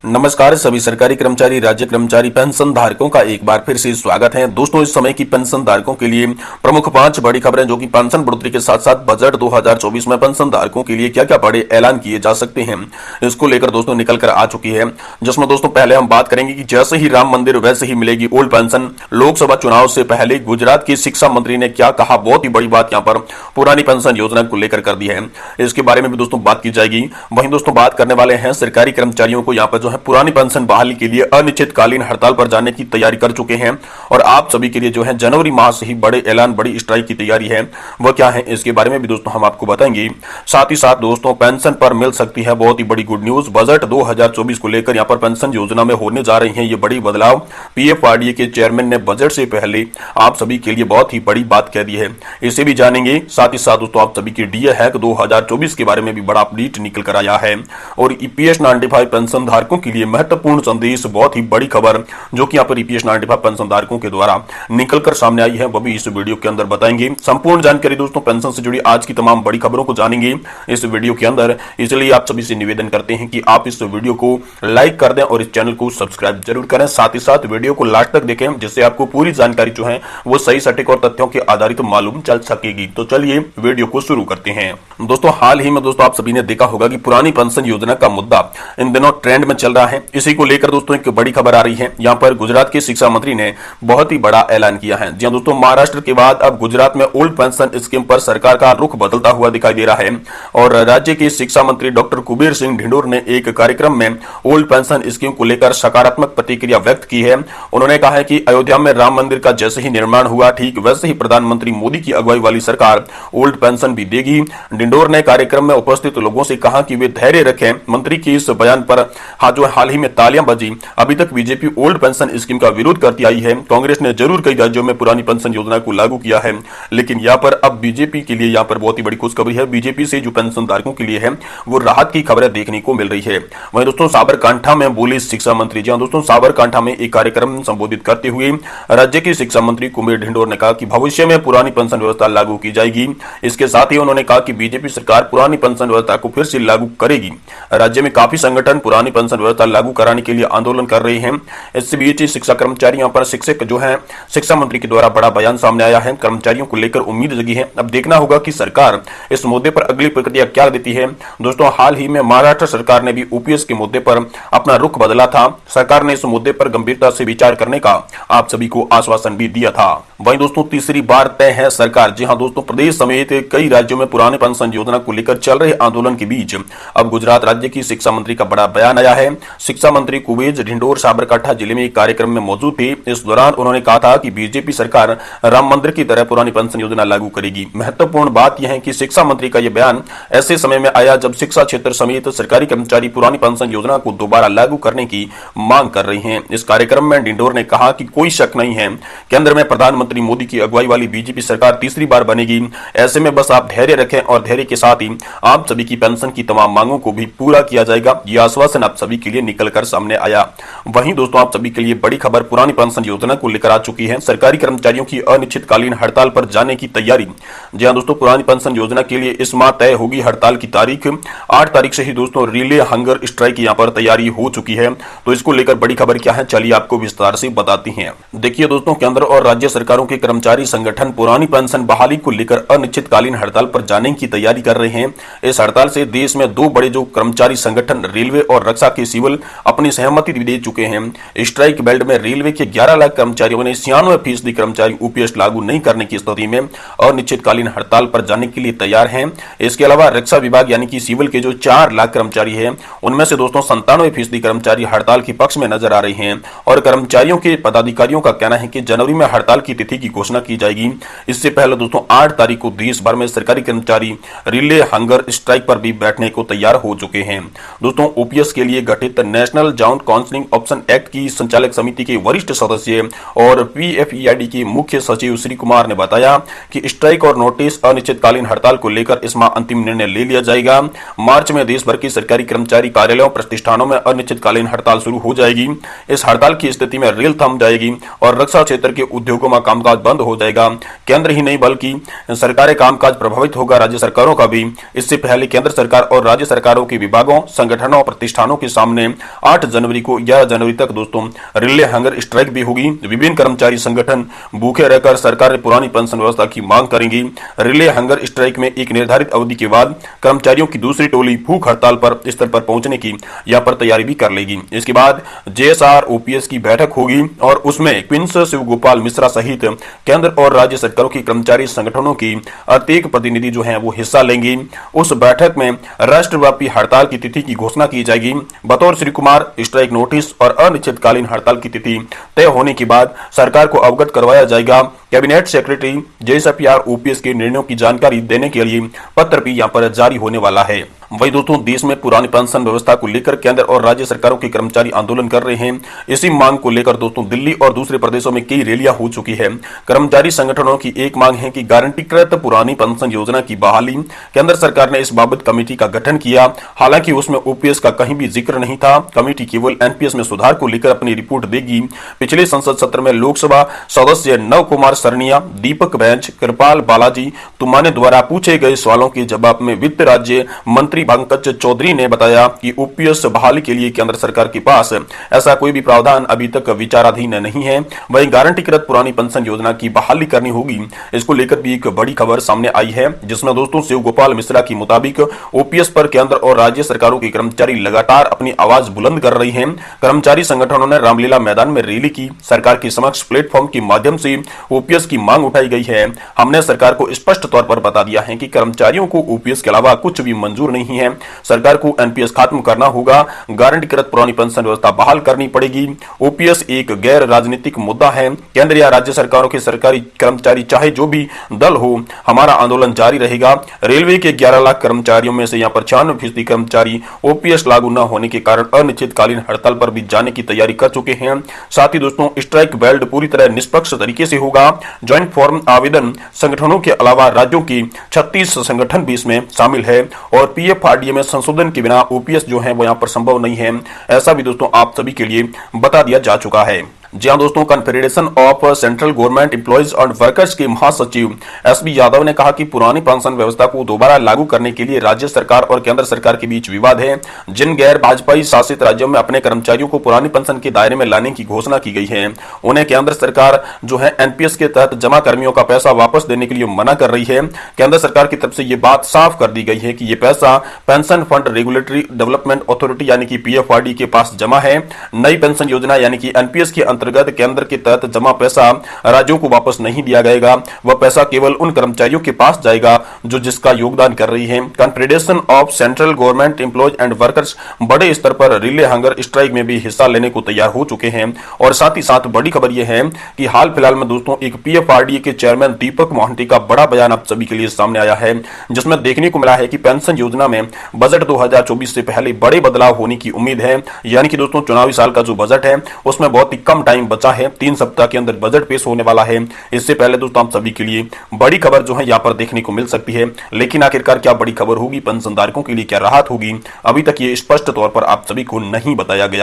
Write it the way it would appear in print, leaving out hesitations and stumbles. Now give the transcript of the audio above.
नमस्कार सभी सरकारी कर्मचारी, राज्य कर्मचारी, पेंशन धारकों का एक बार फिर से स्वागत है। दोस्तों, इस समय की पेंशन धारकों के लिए प्रमुख 5 बड़ी खबरें जो कि पेंशन बढ़ोतरी के साथ साथ बजट 2024 में पेंशन धारकों के लिए क्या क्या बड़े ऐलान किए जा सकते हैं, इसको लेकर दोस्तों निकल कर आ चुकी है। जिसमें दोस्तों पहले हम बात करेंगे कि जैसे ही राम मंदिर वैसे ही मिलेगी ओल्ड पेंशन। लोकसभा चुनाव से पहले गुजरात की शिक्षा मंत्री ने क्या कहा, बहुत ही बड़ी बात यहाँ पर पुरानी पेंशन योजना को लेकर कर दी है। इसके बारे में भी दोस्तों बात की जाएगी। वहीं दोस्तों बात करने वाले हैं सरकारी कर्मचारियों को यहाँ पर पुरानी पेंशन बहाली के लिए अनिश्चितकालीन हड़ताल पर जाने की तैयारी कर चुके हैं और आप सभी के लिए जो है जनवरी माह से ही बड़े ऐलान, बड़ी स्ट्राइक की तैयारी है। वह क्या है इसके बारे में भी दोस्तों हम आपको बताएंगे। साथ ही साथ दोस्तों पेंशन पर मिल सकती है बहुत ही बड़ी गुड न्यूज। बजट 2024 को लेकर यहां पर पेंशन योजना में होने जा रही है ये बड़ी बदलाव। पीएफआरडीए के चेयरमैन ने बजट से पहले आप सभी के लिए बहुत ही बड़ी बात कह दी है, इसे भी जानेंगे। साथ ही साथ दोस्तों आप सभी के डीए हैक 2024 के बारे में भी बड़ा अपडेट निकल कर आया है और ईपीएस 95 पेंशन धारकों के लिए महत्वपूर्ण संदेश, बहुत ही बड़ी खबर जो कि यहाँ पर ईपीएस 95 पेंशन धारकों के द्वारा निकलकर सामने आई है, वो भी इस वीडियो के अंदर बताएंगे। संपूर्ण जानकारी दोस्तों पेंशन से जुड़ी आज की तमाम बड़ी खबरों को जानेंगे इस वीडियो के अंदर। इसलिए आप सभी से निवेदन करते हैं कि आप इस वीडियो को लाइक कर दें और इस चैनल को सब्सक्राइब जरूर करें। साथ ही साथ वीडियो को लास्ट तक देखें जिससे आपको पूरी जानकारी जो है वो सही सटीक और तथ्यों के आधारित मालूम चल सकेगी। तो चलिए वीडियो को शुरू करते हैं। दोस्तों हाल ही में दोस्तों आप सभी ने देखा होगा कि पुरानी पेंशन योजना का मुद्दा इन दिनों ट्रेंड में चल रहा है। इसी को लेकर दोस्तों एक बड़ी खबर आ रही है। यहां पर गुजरात के शिक्षा मंत्री ने बहुत ही बड़ा ऐलान किया है। जी दोस्तों, महाराष्ट्र के बाद अब गुजरात में ओल्ड पेंशन स्कीम पर सरकार का रुख बदलता हुआ दिखाई दे रहा है और राज्य के शिक्षा मंत्री डॉक्टर कुबेर सिंह ढिंडोर ने एक कार्यक्रम में ओल्ड पेंशन स्कीम को लेकर सकारात्मक प्रतिक्रिया व्यक्त की है। उन्होंने कहा है कि अयोध्या में राम मंदिर का जैसे ही निर्माण हुआ ठीक वैसे ही प्रधानमंत्री मोदी की अगुवाई वाली सरकार ओल्ड पेंशन भी देगी। ढिंडोर ने कार्यक्रम में उपस्थित लोगों से कहा कि वे धैर्य रखें। मंत्री की इस बयान पर जो हाल ही में तालियां बजी। अभी तक बीजेपी ओल्ड पेंशन स्कीम का विरोध करती आई है। कांग्रेस ने जरूर कई राज्यों में पुरानी पेंशन योजना को लागू किया है, लेकिन यहाँ पर अब बीजेपी के लिए यहाँ पर बहुत ही बड़ी खुशखबरी है। बीजेपी से जो पेंशन धारकों के लिए है वो राहत की खबरें देखने को मिल रही है। वहीं दोस्तों साबरकांठा में बोले शिक्षा मंत्री। जी दोस्तों, साबरकांठा में एक कार्यक्रम संबोधित करते हुए राज्य के शिक्षा मंत्री कुबेर ढिंडोर ने कहा कि भविष्य में पुरानी पेंशन व्यवस्था लागू की जाएगी। इसके साथ ही उन्होंने कहा कि बीजेपी सरकार पुरानी पेंशन व्यवस्था को फिर से लागू करेगी। राज्य में काफी संगठन पुरानी पेंशन व्यवस्था लागू कराने के लिए आंदोलन कर रहे हैं। इससे बीच शिक्षा कर्मचारी यहाँ पर शिक्षक जो है शिक्षा मंत्री के द्वारा बड़ा बयान सामने आया है। कर्मचारियों को लेकर उम्मीद जगी है। अब देखना होगा कि सरकार इस मुद्दे पर अगली प्रतिक्रिया क्या देती है। दोस्तों हाल ही में महाराष्ट्र सरकार ने भी ओपीएस के मुद्दे पर अपना रुख बदला था। सरकार ने इस मुद्दे पर गंभीरता से विचार करने का आप सभी को आश्वासन भी दिया था। वहीं दोस्तों तीसरी बार तय है सरकार। जी हाँ दोस्तों, प्रदेश समेत कई राज्यों में पुराने पेंशन योजना को लेकर चल रहे आंदोलन के बीच अब गुजरात राज्य की शिक्षा मंत्री का बड़ा बयान आया है। शिक्षा मंत्री कुबेर ढिंडोर साबरकांठा जिले में एक कार्यक्रम में मौजूद थे। इस दौरान उन्होंने कहा था कि बीजेपी सरकार राम मंदिर की तरह पुरानी पेंशन योजना लागू करेगी। महत्वपूर्ण बात यह है कि शिक्षा मंत्री का यह बयान ऐसे समय में आया जब शिक्षा क्षेत्र समेत सरकारी कर्मचारी पुरानी पेंशन योजना को दोबारा लागू करने की मांग कर रहे हैं। इस कार्यक्रम में ढिंडोर ने कहा कि कोई शक नहीं है, केंद्र में प्रधानमंत्री मोदी की अगुवाई वाली बीजेपी सरकार तीसरी बार बनेगी। ऐसे में बस आप धैर्य रखें और धैर्य के साथ ही आप सभी की पेंशन की तमाम मांगों को भी पूरा किया जाएगा। यह आश्वासन आप सभी के लिए निकलकर सामने आया। वहीं दोस्तों आप सभी के लिए बड़ी खबर पुरानी पेंशन योजना को लेकर आ चुकी है। सरकारी कर्मचारियों की अनिश्चितकालीन हड़ताल पर जाने की तैयारी। जी हां दोस्तों, पुरानी पेंशन योजना के लिए इस माह तय होगी हड़ताल की तारीख। 8 तारीख से ही दोस्तों रिले हंगर स्ट्राइक यहां पर तैयारी हो चुकी है। तो इसको लेकर बड़ी खबर क्या है, चलिए आपको विस्तार से बताते हैं। देखिए दोस्तों, केंद्र और राज्य सरकारों के कर्मचारी संगठन पुरानी पेंशन बहाली को लेकर अनिश्चितकालीन हड़ताल पर जाने की तैयारी कर रहे हैं। इस हड़ताल से देश में 2 बड़े जो कर्मचारी संगठन रेलवे और रक्षा के सिविल अपनी सहमति दे चुके हैं। स्ट्राइक बेल्ट में रेलवे के 11 लाख कर्मचारियों ने 96% कर्मचारी ओपीएस लागू नहीं करने की स्थिति में अनिश्चितकालीन हड़ताल पर जाने के लिए तैयार हैं। इसके अलावा रक्षा विभाग यानी कि सिविल के जो 4 लाख कर्मचारी हैं उनमें से दोस्तों 97% कर्मचारी हड़ताल के पक्ष में नजर आ रहे हैं और कर्मचारियों के पदाधिकारियों का कहना है कि जनवरी में हड़ताल की तिथि की घोषणा की जाएगी। इससे पहले दोस्तों 8 तारीख को देश भर में सरकारी कर्मचारी रिले हंगर स्ट्राइक पर भी बैठने को तैयार हो चुके हैं। दोस्तों ओपीएस के लिए गठित national joint counselling option act की संचालक समिति के वरिष्ठ सदस्य और पीएफईआईडी के मुख्य सचिव श्री कुमार ने बताया कि स्ट्राइक और नोटिस अनिश्चितकालीन हड़ताल को लेकर इस माह अंतिम निर्णय ले लिया जाएगा। मार्च में देश भर के सरकारी कर्मचारी कार्यालयों प्रतिष्ठानों में अनिश्चितकालीन हड़ताल शुरू हो जाएगी। इस हड़ताल की स्थिति में रेल थम जाएगी और रक्षा क्षेत्र के उद्योगों में कामकाज बंद हो जाएगा। केंद्र ही नहीं बल्कि सरकारी कामकाज प्रभावित होगा, राज्य सरकारों का भी। इससे पहले केंद्र सरकार और राज्य सरकारों के विभागों, संगठनों और प्रतिष्ठानों के सामने 8 जनवरी को 11 जनवरी तक दोस्तों रिले हंगर स्ट्राइक भी होगी। विभिन्न कर्मचारी संगठन भूखे रहकर सरकार पुरानी पेंशन व्यवस्था की मांग करेंगी। रिले हंगर स्ट्राइक में एक निर्धारित अवधि के बाद कर्मचारियों की दूसरी टोली भूख हड़ताल पर स्तर पर पहुंचने की यहाँ पर तैयारी भी कर लेगी। इसके बाद जेएसआर ओपीएस की बैठक होगी और उसमें प्रिंस शिवगोपाल मिश्रा सहित केंद्र और राज्य सरकारों की कर्मचारी संगठनों की प्रत्येक प्रतिनिधि जो है वो हिस्सा लेंगी। उस बैठक में राष्ट्रव्यापी हड़ताल की तिथि की घोषणा की जाएगी। बतौर श्री कुमार, स्ट्राइक नोटिस और अनिश्चितकालीन हड़ताल की तिथि तय होने के बाद सरकार को अवगत करवाया जाएगा। कैबिनेट सेक्रेटरी जेएसआर ओपीएस के निर्णयों की जानकारी देने के लिए पत्र भी यहाँ पर जारी होने वाला है। वही दोस्तों देश में पुरानी पेंशन व्यवस्था को लेकर केंद्र और राज्य सरकारों के कर्मचारी आंदोलन कर रहे हैं। इसी मांग को लेकर दोस्तों दिल्ली और दूसरे प्रदेशों में कई रैलियां हो चुकी है। कर्मचारी संगठनों की एक मांग है कि गारंटीकृत पुरानी पेंशन योजना की बहाली। केंद्र सरकार ने इस बाबत कमेटी का गठन किया, हालांकि उसमें ओपीएस का कहीं भी जिक्र नहीं था। कमेटी केवल एनपीएस में सुधार को लेकर अपनी रिपोर्ट देगी। पिछले संसद सत्र में लोकसभा सदस्य नव कुमार सरनिया, दीपक बैंच, कृपाल बालाजी तुमाने द्वारा पूछे गए सवालों के जवाब में वित्त राज्य मंत्री पंकज चौधरी ने बताया कि ओपीएस बहाली के लिए केंद्र सरकार के पास ऐसा कोई भी प्रावधान अभी तक विचाराधीन नहीं है। वहीं गारंटीकृत पुरानी पेंशन योजना की बहाली करनी होगी। इसको लेकर भी एक बड़ी खबर सामने आई है, जिसमें दोस्तों शिवगोपाल मिश्रा के मुताबिक ओपीएस पर केंद्र और राज्य सरकारों के कर्मचारी लगातार अपनी आवाज बुलंद कर रही हैं। कर्मचारी संगठनों ने रामलीला मैदान में रैली की। सरकार के समक्ष प्लेटफॉर्म के माध्यम से ओपीएस की मांग उठाई गई है। हमने सरकार को स्पष्ट तौर पर बता दिया है कि कर्मचारियों को ओपीएस के अलावा कुछ भी मंजूर नहीं है। सरकार को एनपीएस खत्म करना होगा, गारंटीकृत पुरानी पेंशन व्यवस्था बहाल करनी पड़ेगी। ओपीएस एक गैर राजनीतिक मुद्दा है। केंद्र या राज्य सरकारों के सरकारी कर्मचारी चाहे जो भी दल हो, हमारा आंदोलन जारी रहेगा। रेलवे के 11 लाख कर्मचारियों में से यहाँ पर 96% कर्मचारी ओपीएस लागू न होने के कारण अनिश्चितकालीन हड़ताल पर भी जाने की तैयारी कर चुके हैं। साथ ही दोस्तों स्ट्राइक बेल्ट पूरी तरह निष्पक्ष तरीके से होगा। ज्वाइंट फॉर्म आवेदन संगठनों के अलावा राज्यों की 36 संगठन भी इसमें शामिल है और पीएफआरडीए में संशोधन के बिना ओपीएस जो है वो यहाँ पर संभव नहीं है। ऐसा भी दोस्तों आप सभी के लिए बता दिया जा चुका है। जी हाँ दोस्तों, confederation of central government employees and workers के महासचिव एसबी यादव ने कहा कि पुरानी पेंशन व्यवस्था को दोबारा लागू करने के लिए राज्य सरकार और केंद्र सरकार के बीच विवाद है। जिन गैर भाजपाई शासित राज्यों में अपने कर्मचारियों को पुरानी पेंशन के दायरे में लाने की घोषणा की गई है, उन्हें केंद्र सरकार जो है एनपीएस के तहत जमा कर्मियों का पैसा वापस देने के लिए मना कर रही है। केंद्र सरकार की तरफ से ये बात साफ कर दी गई है कि ये पैसा pension fund regulatory development authority यानी कि पीएफआरडी के पास जमा है। नई पेंशन योजना यानी कि एनपीएस के अंतर्गत केंद्र के तहत जमा पैसा राज्यों को वापस नहीं दिया जाएगा। वह पैसा केवल उन कर्मचारियों के पास जाएगा जो जिसका योगदान कर रही है। Confederation of central government employees and workers बड़े स्तर पर रिले हंगर स्ट्राइक में भी हिस्सा लेने को तैयार हो चुके हैं। और साथ ही साथ बड़ी खबर यह है कि हाल फिलहाल में दोस्तों एक पीएफआरडीए के चेयरमैन दीपक मोहंती का बड़ा बयान आप सभी के लिए सामने आया है, जिसमें देखने को मिला है कि पेंशन योजना में बजट 2024 से पहले बड़े बदलाव होने की उम्मीद है। यानी कि दोस्तों चुनावी साल का जो बजट है उसमें बहुत ही कम टाइम बचा है। 3 सप्ताह के अंदर बजट पेश होने वाला है। इससे पहले दोस्तों आप सभी के लिए बड़ी खबर जो है यहाँ पर देखने को मिल सकती है। लेकिन आखिरकार क्या बड़ी खबर होगी, पेंशनधारकों के लिए क्या राहत होगी, अभी तक ये स्पष्ट तौर पर आप सभी को नहीं बताया गया।